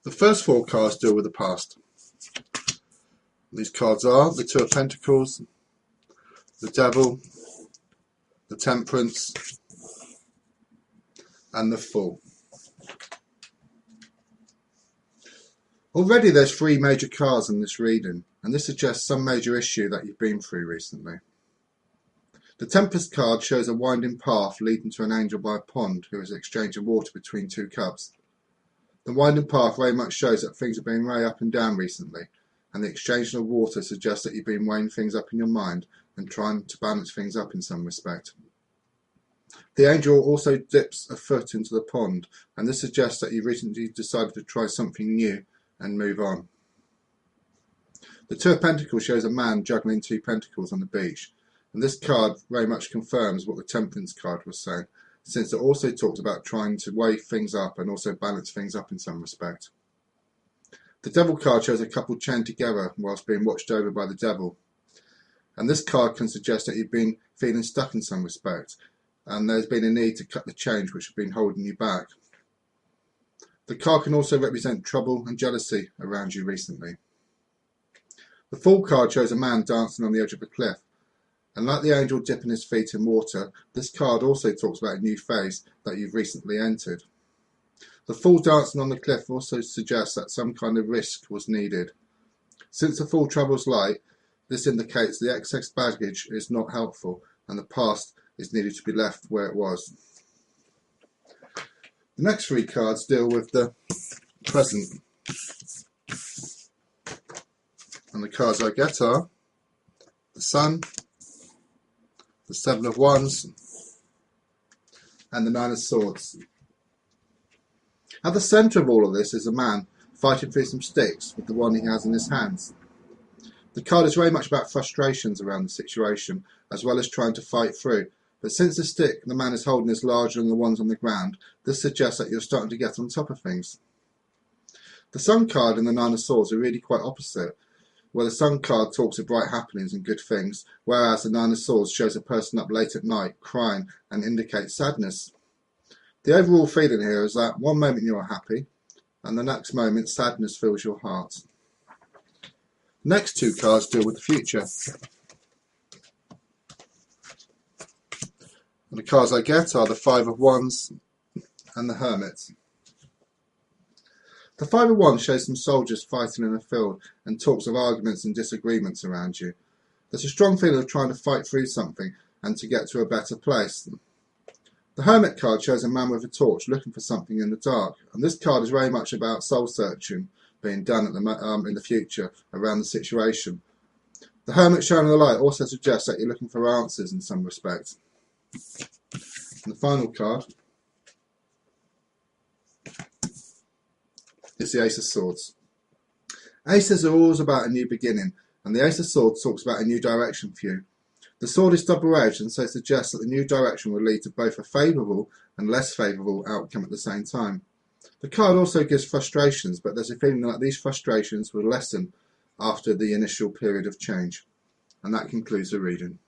The first four cards deal with the past. These cards are the Two of Pentacles, the Devil, the Temperance, and the Fool. Already there's three major cards in this reading, and this suggests some major issue that you've been through recently. The Tempest card shows a winding path leading to an angel by a pond who is exchanging water between two cups. The winding path very much shows that things have been very up and down recently, and the exchange of water suggests that you've been weighing things up in your mind and trying to balance things up in some respect. The angel also dips a foot into the pond, and this suggests that you recently decided to try something new and move on. The Two of Pentacles shows a man juggling two pentacles on the beach, and this card very much confirms what the Temperance card was saying, since it also talks about trying to weigh things up and also balance things up in some respect. The Devil card shows a couple chained together whilst being watched over by the devil, and this card can suggest that you've been feeling stuck in some respect, and there's been a need to cut the chains which have been holding you back. The card can also represent trouble and jealousy around you recently. The Fool card shows a man dancing on the edge of a cliff, and like the angel dipping his feet in water, this card also talks about a new phase that you've recently entered. The Fool dancing on the cliff also suggests that some kind of risk was needed. Since the Fool travels light, this indicates the excess baggage is not helpful and the past is needed to be left where it was. The next three cards deal with the present, and the cards I get are the Sun, the Seven of Wands, and the Nine of Swords. At the centre of all of this is a man fighting through some sticks with the one he has in his hands. The card is very much about frustrations around the situation, as well as trying to fight through. But since the stick the man is holding is larger than the ones on the ground, this suggests that you're starting to get on top of things. The Sun card and the Nine of Swords are really quite opposite, where the Sun card talks of bright happenings and good things, whereas the Nine of Swords shows a person up late at night, crying, and indicates sadness. The overall feeling here is that one moment you are happy, and the next moment sadness fills your heart. The next two cards deal with the future. And the cards I get are the Five of Wands and the Hermit. The Five of Wands shows some soldiers fighting in a field and talks of arguments and disagreements around you. There's a strong feeling of trying to fight through something and to get to a better place. The Hermit card shows a man with a torch looking for something in the dark, and this card is very much about soul searching being done at in the future around the situation. The Hermit shining the light also suggests that you're looking for answers in some respect. And the final card is the Ace of Swords. Aces are always about a new beginning, and the Ace of Swords talks about a new direction for you. The sword is double-edged, and so it suggests that the new direction will lead to both a favourable and less favourable outcome at the same time. The card also gives frustrations, but there's a feeling that these frustrations will lessen after the initial period of change. And that concludes the reading.